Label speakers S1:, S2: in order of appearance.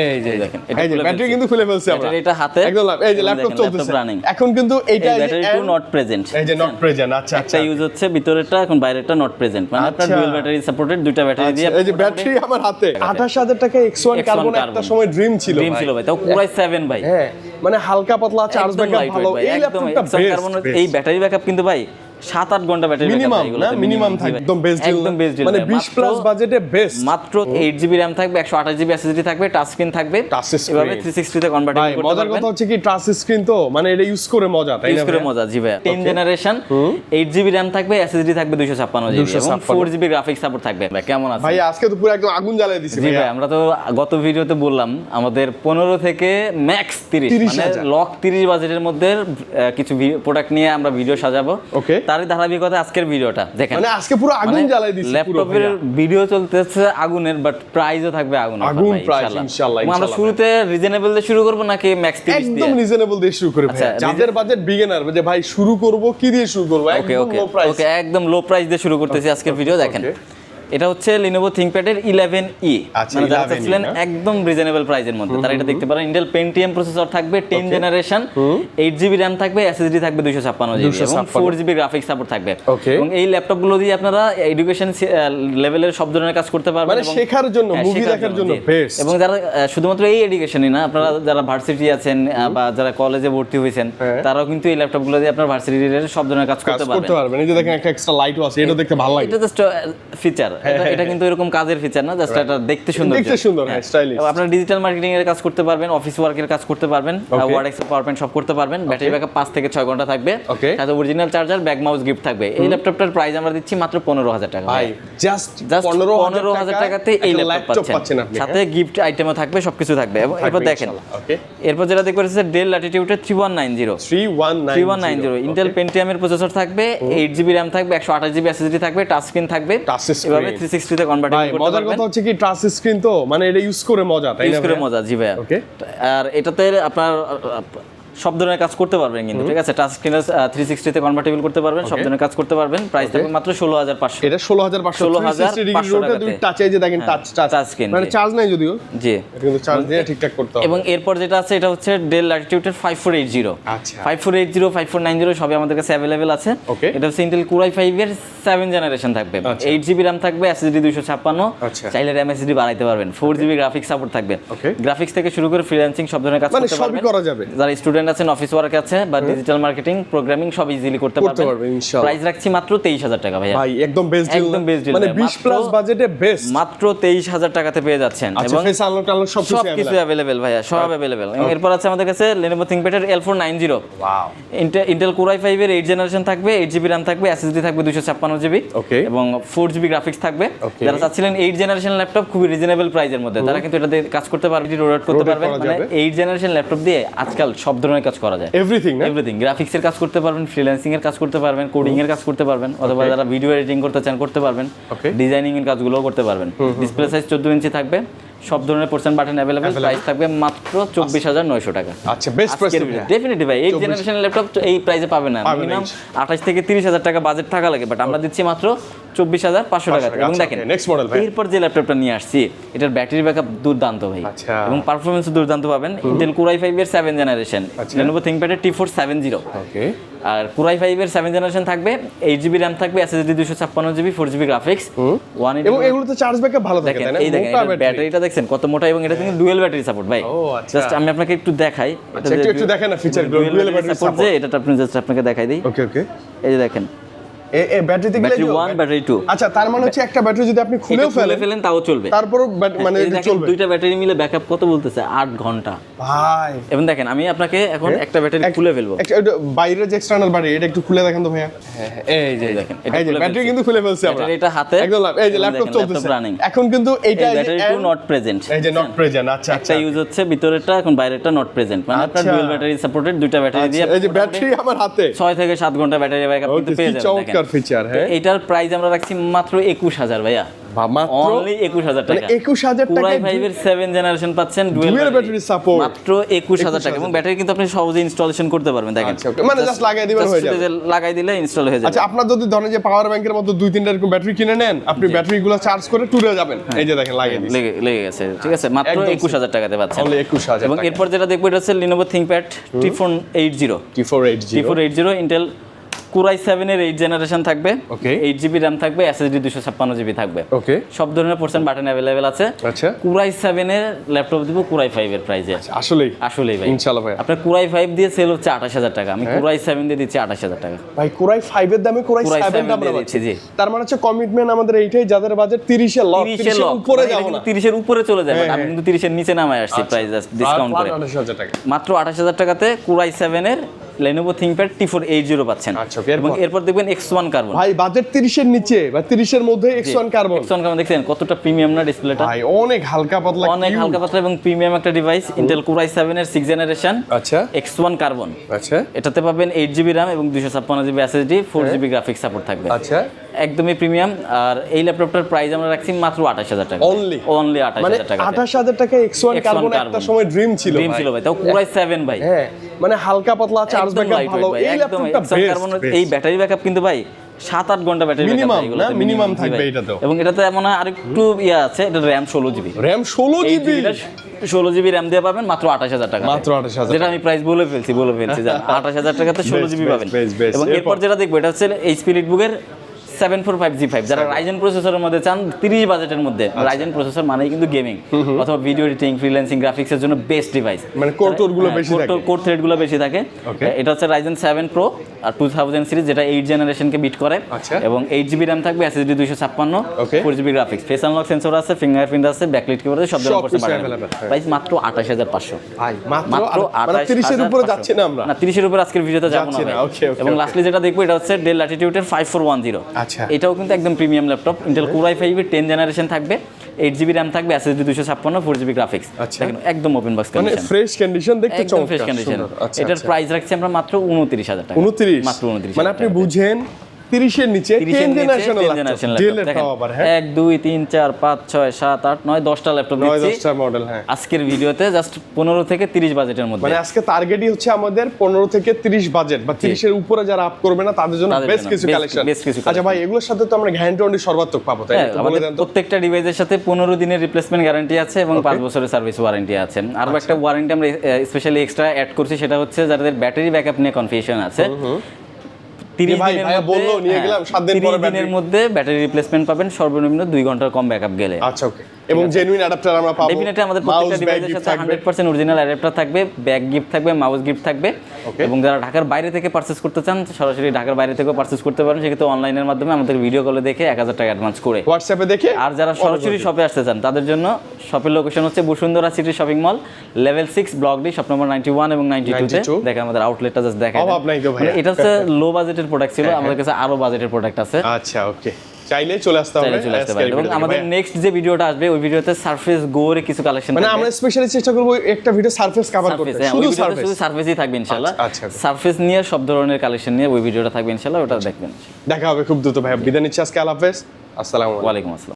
S1: এই যে দেখেন,
S2: এই যে ব্যাটারি কিন্তু খুলে ফেলছি আমরা,
S1: এটা হাতে
S2: একদম এই যে ল্যাপটপ চলতেছে এখন কিন্তু এইটা
S1: ব্যাটারি টু নট প্রেজেন্ট,
S2: এই যে নট প্রেজেন্ট। আচ্ছা
S1: একটা ইউজ হচ্ছে ভিতরেরটা, এখন বাইরেরটা নট প্রেজেন্ট, মানে আপনার ডুয়াল ব্যাটারি সাপোর্টেড, দুইটা ব্যাটারি দিয়ে।
S2: এই যে ব্যাটারি আমার হাতে 28000 টাকা X1 কার্বন একটা সময় ড্রিম ছিল
S1: ভাই, তাও পুরাই 7 ভাই।
S2: হ্যাঁ মানে হালকা পাতলা চার্জ ব্যাকআপ ভালো, এই ল্যাপটপটা বেস্ট।
S1: এই ব্যাটারি ব্যাকআপ কিন্তু ভাই 7-8 ঘন্টা ব্যাটারি
S2: মিনিমাম না, মিনিমাম থাকে, একদম বেস্ট ডিল, মানে 20 প্লাস বাজেটে বেস্ট।
S1: মাত্র 8GB RAM থাকবে, 128GB SSD থাকবে, টাচ স্ক্রিন থাকবে, এভাবে 360 তে কনভার্ট করতে পারবেন।
S2: মজার কথা হচ্ছে কি টাচ স্ক্রিন তো মানে এটা ইউজ করে মজা, তাই না?
S1: ইউজ করে মজা, জি ভাই। 10 জেনারেশন 8GB RAM থাকবে, SSD থাকবে 256GB এবং 4GB গ্রাফিক্স সাপোর্ট থাকবে। ভাই কেমন আছেন?
S2: ভাই আজকে তো পুরো একদম আগুন জ্বালিয়ে দিছি
S1: জি ভাই। আমরা তো গত ভিডিওতে বললাম আমাদের 15 থেকে ম্যাক্স 30 মানে লক 30 বাজেটের মধ্যে কিছু প্রোডাক্ট নিয়ে আমরা ভিডিও সাজাবো।
S2: ওকে,
S1: তারই ধারাবাহিকতা আজকের ভিডিওটা দেখেন,
S2: মানে আজকে পুরো আগুন জ্বালিয়ে দিছি।
S1: ল্যাপটপের ভিডিও চলতেছে আগুনের, বাট প্রাইসও থাকবে আগুন
S2: প্রাইস ইনশাআল্লাহ।
S1: আমরা শুরুতে রিজনেবল দিয়ে শুরু করব নাকি ম্যাক্স 30 দিয়ে?
S2: একদম রিজনেবল দিয়ে শুরু করে ভাই, যাদের বাজেট বিগিনার যে ভাই শুরু করব কি দিয়ে শুরু করব, একদম লো প্রাইস।
S1: ওকে, একদম লো প্রাইস দিয়ে শুরু করতেছি আজকের ভিডিও। দেখেন এটা হচ্ছে Lenovo ThinkPad এর 11E, মানে যারা চাচ্ছিলেন একদম রিজনেবল প্রাইসের মধ্যে তারা এটা দেখতে পারেন। Intel Pentium প্রসেসর থাকবে, 10 জেনারেশন, 8GB RAM থাকবে, SSD থাকবে 256GB এবং 4GB গ্রাফিক্স সাপোর্ট থাকবে। এবং এই ল্যাপটপগুলো দিয়ে আপনারা এডুকেশন লেভেলের সব ধরনের কাজ করতে পারবেন,
S2: মানে শেখার জন্য, মুভি দেখার জন্য বেস্ট।
S1: এবং যারা শুধুমাত্র এই এডুকেশনই না, আপনারা যারা ভার্সিটি আছেন বা যারা কলেজে ভর্তি হয়েছেন তারাও কিন্তু এই ল্যাপটপগুলো দিয়ে আপনার ভার্সিটি রিলেটেড সব ধরনের কাজ করতে পারবেন।
S2: এই যে দেখেন একটা এক্সট্রা লাইটও আছে, এটা দেখতে ভালো লাগে।
S1: এটা জাস্ট ফিচার, এটা কিন্তু এরকম কাজের ফিচার না, জাস্ট এটা দেখতে সুন্দর,
S2: দেখতে সুন্দর, হ্যাঁ স্টাইলিশ।
S1: আপনারা ডিজিটাল মার্কেটিং এর কাজ করতে পারবেন, অফিস ওয়ার্কের কাজ করতে পারবেন, ওয়ার্ড এক্সেল পাওয়ারপয়েন্ট সব করতে পারবেন। ব্যাটারি ব্যাকআপ 5 থেকে 6 ঘন্টা থাকবে, সাথে original charger, back mouse gift থাকবে। এই ল্যাপটপটার প্রাইস আমরা দিচ্ছি মাত্র 15000 টাকা
S2: ভাই, জাস্ট
S1: 15000 টাকাতে এই ল্যাপটপ পাচ্ছেন, সাথে গিফট আইটেমও থাকবে, সবকিছু থাকবে। এবং এরপর দেখেন, এরপর যেটা দেখতে পাচ্ছেন Dell Latitude 3190 Intel Pentium এর প্রসেসর থাকবে, 8GB RAM থাকবে, 128GB SSD থাকবে, টাচ স্ক্রিন থাকবে, এভাবে 360 তে কনভার্ট করতে পারবেন।
S2: মজার কথা হচ্ছে কি টাচ স্ক্রিন তো মানে এটা ইউজ করে মজা, তাই না?
S1: ইউজ করে মজা, জি ভাই। আর এটাতে আপনার সব ধরনের কাজ করতে পারবেন কিন্তু, ঠিক আছে? টাচ স্ক্রিন 360 তে কনভার্টেবল করতে পারবেন, সব ধরনের কাজ করতে পারবেন। প্রাইস থাকবে মাত্র 16500।
S2: এটা 16500 ডিগ্রি রোটে দুই টাচ, এই যে দেখেন টাচ
S1: স্ক্রিন,
S2: মানে চার্জ নাই যদিও,
S1: জি,
S2: এটা কিন্তু চার্জ দিয়ে ঠিকঠাক করতে হবে।
S1: এবং এরপর যেটা আছে এটা হচ্ছে Dell Latitude 5480।
S2: আচ্ছা,
S1: 5480 5490 সবই আমাদের কাছে अवेलेबल আছে। এটা হচ্ছে Intel Core i5 এর 7 জেনারেশন থাকবে, 8GB RAM থাকবে, SSD 256, চাইলে RAM SSD বাড়াইতে পারবেন, 4GB গ্রাফিক্স সাপোর্ট থাকবে। গ্রাফিক্স থেকে শুরু করে ফ্রিল্যান্সিং সব ধরনের কাজ করতে পারবেন, করা যাবে। যারা স্টুডেন্ট আছেন, অফিস ওয়ার্ক আছে বা ডিজিটাল মার্কেটিং, প্রোগ্রামিং সব ইজিলি করতে পারবেন ইনশাআল্লাহ। প্রাইস রাখছি মাত্র 23000 টাকা ভাই,
S2: একদম বেস্ট ডিল,
S1: একদম বেস্ট ডিল,
S2: মানে 20 প্লাস বাজেটে বেস্ট,
S1: মাত্র 23000 টাকাতে পেয়ে যাচ্ছেন। এবং
S2: ফেস আনলক সবকিছু
S1: अवेलेबल ভাইয়া, সব अवेलेबल। এরপর আছে আমাদের কাছে Lenovo ThinkPad এর L490।
S2: Wow,
S1: Intel Core i5 এর 8 জেনারেশন থাকবে, 8GB RAM থাকবে, SSD থাকবে 256GB এবং 4GB গ্রাফিক্স থাকবে। যারা চাচ্ছিলেন 8 জেনারেশন ল্যাপটপ খুবই রিজনেবল প্রাইসের মধ্যে, তারা কিন্তু এটা দিয়ে কাজ করতে পারবেন, রোটেট করতে পারবেন। মানে 8 জেনারেশন ল্যাপটপ দিয়ে আজকাল সব ধরনের কাজ করা যায়, এভরিথিং গ্রাফিক্সের কাজ করতে পারবেন, ফ্রিল্যান্সিং এর কাজ করতে পারবেন, কোডিং এর কাজ করতে পারবেন, অথবা যারা ভিডিও এডিটিং করতে চান করতে পারবেন, ডিজাইনিং এর কাজগুলোও করতে পারবেন। ডিসপ্লে সাইজ 14 ইঞ্চি থাকবে, সব ধরনের পোর্শন বাটন अवेलेबल। প্রাইস থাকবে মাত্র 24900 টাকা।
S2: আচ্ছা, বেস্ট প্রাইস
S1: ডেফিনেটলি ভাই, 8 জেনারেশন ল্যাপটপ এই প্রাইসে পাবেন না, মিনিমাম 28 থেকে 30000 টাকা বাজেট থাকা লাগে, বাট আমরা দিচ্ছি মাত্র 24500 টাকা। এবং দেখেন
S2: নেক্সট মডেল ভাই,
S1: এরপর যে ল্যাপটপটা নিয়ে আসছি এটার ব্যাটারি ব্যাকআপ দুর্দান্ত ভাই, এবং পারফরম্যান্স দুর্দান্ত পাবেন। Intel Core i5 এর 7 জেনারেশন, Lenovo ThinkPad এর T470। আর Core i5 এর 7 জেনারেশন থাকবে, 8GB RAM থাকবে, SSD 256GB, 4GB গ্রাফিক্স, 180।
S2: এবং এগুলোতে চার্জ ব্যাকআপ ভালো থাকে, তাই না?
S1: এই দেখেন ব্যাটারিটা দেখছেন কত মোটা, এবং এটা কিন্তু ডুয়াল ব্যাটারি সাপোর্ট ভাই। জাস্ট আমি আপনাকে একটু দেখাই,
S2: একটু দেখেন না ফিচারগুলো, ডুয়াল ব্যাটারি সাপোর্ট যে এটা আপনি জাস্ট আপনাকে দেখাই দেই। ওকে, এই যে দেখেন এই ব্যাটারিতে গেলে
S1: ব্যাটারি 1 ব্যাটারি 2।
S2: আচ্ছা, তার মানে হচ্ছে একটা ব্যাটারি যদি আপনি খুলে ফেলেন
S1: তাও চলবে,
S2: তারপর মানে চলবে।
S1: দুইটা ব্যাটারি মিলে ব্যাকআপ কত বলতেছে 8 ঘন্টা
S2: ভাই।
S1: এবং দেখেন আমি আপনাকে এখন একটা ব্যাটারি খুলে ফেলবো,
S2: এটা বাইরের যে এক্সটারনাল ব্যাটারি, এটা একটু খুলে দেখেন তো ভাইয়া।
S1: এই যে দেখেন,
S2: এই যে ব্যাটারি কিন্তু খুলে ফেলছি আমরা,
S1: এটা হাতে
S2: একদম এই যে ল্যাপটপ চলতেছে এখন কিন্তু এইটা
S1: ব্যাটারি টু নট প্রেজেন্ট,
S2: এই যে নট প্রেজেন্ট। আচ্ছা,
S1: একটা ইউজ হচ্ছে ভিতরেরটা, এখন বাইরেরটা নট প্রেজেন্ট, মানে আপনার ডুয়াল ব্যাটারি সাপোর্টেড, দুইটা ব্যাটারি দিয়ে
S2: এই যে ব্যাটারি আমার হাতে
S1: 6 থেকে 7 ঘন্টা ব্যাটারি ব্যাকআপ কিন্তু পেয়ে যাবেন।
S2: চমৎকার ফিচার। হ্যাঁ,
S1: এটার প্রাইস আমরা রাখছি মাত্র 21000 ভাইয়া।
S2: মাত্র
S1: অনলি 21000 টাকা,
S2: 21000 টাকা
S1: কুরাই 5 এর 7 জেনারেশন পাচ্ছেন
S2: ডুয়াল ব্যাটারি সাপোর্ট
S1: মাত্র 21000 টাকা, এবং ব্যাটারি কিন্তু আপনি সহজে ইনস্টলেশন করতে পারবেন। দেখেন
S2: আচ্ছা ওকে, মানে জাস্ট লাগাই দিবেন হয়ে যাবে,
S1: লাগাই দিলে ইনস্টল হয়ে যাবে।
S2: আচ্ছা আপনার যদি ধরেন যে পাওয়ার ব্যাংকের মতো 2-3টা এরকম ব্যাটারি কিনে নেন, আপনি ব্যাটারিগুলো চার্জ করে ট্যুরে যাবেন, এই যে দেখেন লাগিয়ে দিয়েছি,
S1: লেগে গেছে, ঠিক আছে, মাত্র 21000 টাকাতে পাচ্ছেন
S2: অনলি 21000
S1: এবং
S2: টাকা।
S1: এরপর যেটা দেখবো এটা হচ্ছে Lenovo ThinkPad T480 ইন্টেল কুরাই 7 এর 8 জেনারেশন থাকবে,
S2: ওকে
S1: 8GB RAM থাকবে, SSD 256GB থাকবে,
S2: ওকে
S1: সব ধরনের পোর্শন বাটন अवेलेबल আছে।
S2: আচ্ছা
S1: কুরাই 7 এর ল্যাপটপ দিব কুরাই 5 এর প্রাইসে,
S2: আসলেই
S1: ভাই
S2: ইনশাআল্লাহ ভাই
S1: আপনার কুরাই 5 দিয়ে সেল হচ্ছে 28000 টাকা, আমি কুরাই 7 দিয়ে দিচ্ছি 28000 টাকা
S2: ভাই। কুরাই 5 এর দামে কুরাই 7 এর দাম
S1: দিয়ে
S2: আমরা
S1: দিচ্ছি, জি।
S2: তার মানে হচ্ছে কমিটমেন্ট আমাদের এইটাই, যাদের বাজেট 30 এর লক, 30 এর উপরে যাব না,
S1: 30 এর উপরে চলে যাবে, আমি কিন্তু 30 এর নিচে নামায় আসছি প্রাইস ডিসকাউন্ট করে,
S2: 28000 টাকা
S1: মাত্র 28000 টাকাতে কুরাই 7 এর Lenovo ThinkPad T480 পাচ্ছেন।
S2: আচ্ছা
S1: এবং এরপর দেখবেন X1 কার্বন,
S2: ভাই বাজেট 30 এর নিচে বা 30 এর মধ্যে X1 কার্বন,
S1: X1 কার্বন দেখছেন কতটা প্রিমিয়াম না ডিসপ্লেটা,
S2: ভাই অনেক হালকা পাতলা,
S1: অনেক হালকা পাতলা এবং প্রিমিয়াম একটা ডিভাইস, Intel Core i7 এর 6 জেনারেশন,
S2: আচ্ছা
S1: X1 কার্বন,
S2: আচ্ছা
S1: এটাতে পাবেন 8GB RAM এবং 256GB SSD, 4GB graphics support থাকবে,
S2: আচ্ছা
S1: একদমই প্রিমিয়াম। আর এই ল্যাপটপটার প্রাইস আমরা রাখছি মাত্র 28000 টাকা,
S2: অনলি
S1: 28000 টাকা,
S2: 28000 টাকা X1 কার্বন একটা সময় ড্রিম ছিল
S1: ভাই, তাও কুরাই 7 ভাই,
S2: হ্যাঁ মানে হালকা পাতলা চার্জ
S1: একদম
S2: ব্যাকআপ ভালো,
S1: ভাই,
S2: এই
S1: একদম
S2: ল্যাপটপটা
S1: X1 কার্বন, এই ব্যাটারি ব্যাকআপ কিন্তু ভাই 7-8 ঘন্টা ব্যাটারি ব্যাকআপ
S2: মিনিমাম না, মিনিমাম থাকবে এটাতেও,
S1: এবং এটাতে মনে হয় আরেকটু ইয়া আছে, এটা RAM 16GB,
S2: RAM 16GB
S1: 16GB RAM দিয়ে পাবেন মাত্র 28000 টাকা,
S2: মাত্র 28000,
S1: যেটা আমি প্রাইস বলে ফেলছি 28000 টাকাতে 16GB পাবেন। এবং এরপর যেটা দেখবো এটা হচ্ছে HP EliteBook এর 745G5, যারা রাইজেন প্রসেসরের মধ্যে চান 30 বাজেটের মধ্যে, রাইজেন প্রসেসর মানেই কিন্তু গেমিং অথবা ভিডিও এডিটিং, ফ্রিল্যান্সিং, গ্রাফিক্সের জন্য বেস্ট ডিভাইস,
S2: মানে কোর টোর গুলো বেশি থাকে,
S1: কোর থ্রেড গুলো বেশি থাকে। এটা হচ্ছে Ryzen 7 Pro আর 2000 সিরিজ, যেটা 8 জেনারেশনকে বিট করে, এবং 8GB RAM থাকবে, SSD 256, 4GB graphics, face unlock sensor আছে, ফিঙ্গারপ্রিন্ট আছে, ব্যাকলাইট কিবোর্ড আছে, সব ধরনের পোর্শন পাবেন। প্রাইস মাত্র 28500
S2: ভাই, মাত্র 30 এর উপরে যাচ্ছে না আমরা,
S1: না 30 এর উপরে আজকের ভিডিওতে যাব না ভাই। এবং লাস্টলি যেটা দেখবো এটা হচ্ছে Dell Latitude এর 5410,
S2: আচ্ছা
S1: এটাও কিন্তু একদম premium laptop, Intel Core i5 এর 10 জেনারেশন থাকবে, 8GB RAM থাকবে, SSD 256, 4GB গ্রাফিক্স, দেখেন একদম ওপেন বক্স
S2: মানে
S1: কন্ডিশন,
S2: ফ্রেশ কন্ডিশন, দেখতে
S1: একদম
S2: চমৎকার
S1: ফ্রেশ কন্ডিশন।
S2: আচ্ছা
S1: এটার প্রাইস রাখছি আমরা মাত্র 29000 টাকা,
S2: 29
S1: মাত্র 29000,
S2: মানে আপনি বুঝেন 30 এর নিচে 10 জেনারেশন ল্যাপটপ,
S1: 1 2 3 4 5 6 7 8 9 10টা ল্যাপটপ দিচ্ছি
S2: 10টা মডেল, হ্যাঁ
S1: আজকের ভিডিওতে, জাস্ট 15 থেকে 30 বাজেটের মধ্যে,
S2: মানে আজকে টার্গেটই হচ্ছে আমাদের 15 থেকে 30 বাজেট বা 30 এর উপরে যারা আপ করবে না তাদের জন্য বেস্ট কিছু কালেকশন। আচ্ছা ভাই, এগুলোর সাথে তো আমরা গ্যারান্টি ওয়ারেন্টি সর্বাত্মক পাবো, তাই তো? বলে দেন তো।
S1: প্রত্যেকটা ডিভাইসের সাথে 15 দিনের রিপ্লেসমেন্ট গ্যারান্টি আছে এবং 5 বছরের সার্ভিস ওয়ারেন্টি আছে। আর একটা ওয়ারেন্টি আমরা স্পেশালি এক্সট্রা অ্যাড করছি, সেটা হচ্ছে যাদের ব্যাটারি ব্যাকআপ নিয়ে কনফিউশন আছে, 30 দিনের মধ্যে ব্যাটারি রিপ্লেসমেন্ট পাবেন, সর্বনিম্ন 2 ঘন্টার কম ব্যাকআপ গেলে।
S2: আচ্ছা ওকে, এবং জেনুইন অ্যাডাপ্টার আমরা পাবো,
S1: ডেফিনেটলি আমাদের প্রত্যেকটা ডিভাইসের সাথে 100% অরিজিনাল অ্যাডাপ্টার থাকবে, ব্যাগ গিফট থাকবে, মাউস গিফট থাকবে, এবং যারা ঢাকার বাইরে থেকে পারচেজ করতে চান সরাসরি ঢাকার বাইরে থেকেও পারচেজ করতে পারেন, সেক্ষেত্রে অনলাইনের মাধ্যমে আমাদের ভিডিও কলে দেখে 1000 টাকা অ্যাডভান্স করে
S2: হোয়াটসঅ্যাপে দেখে।
S1: আর যারা সরাসরি শপে আসতে চান তাদের জন্য শপের লোকেশন হচ্ছে Bashundhara city shopping mall, level 6, block D, shop number 91 এবং 92 তে। দেখেন আমাদের আউটলেটটা জাস্ট দেখেন, এটা হচ্ছে লো বাজেটের প্রোডাক্ট ছিল, আমাদের কাছে আরো বাজেটের প্রোডাক্ট আছে।
S2: আচ্ছা ওকে, চাইলে চলে আসতে হবে,
S1: এবং আমাদের নেক্সট যে ভিডিওটা আসবে ওই ভিডিওতে সারফেস গো এর কিছু কালেকশন,
S2: মানে আমরা স্পেশালি চেষ্টা করব একটা ভিডিও সারফেস কভার করতে, শুধু
S1: সারফেসই থাকবে ইনশাআল্লাহ।
S2: আচ্ছা
S1: সারফেস নিয়ে সব ধরনের কালেকশন নিয়ে ওই ভিডিওটা থাকবে ইনশাআল্লাহ, ওটা দেখবেন।
S2: দেখা হবে খুব দ্রুত ভাই, বিদায় নিচ্ছি আজকে, আল্লাহ হাফেজ, আসসালামু আলাইকুম।
S1: ওয়ালাইকুম আসসালাম।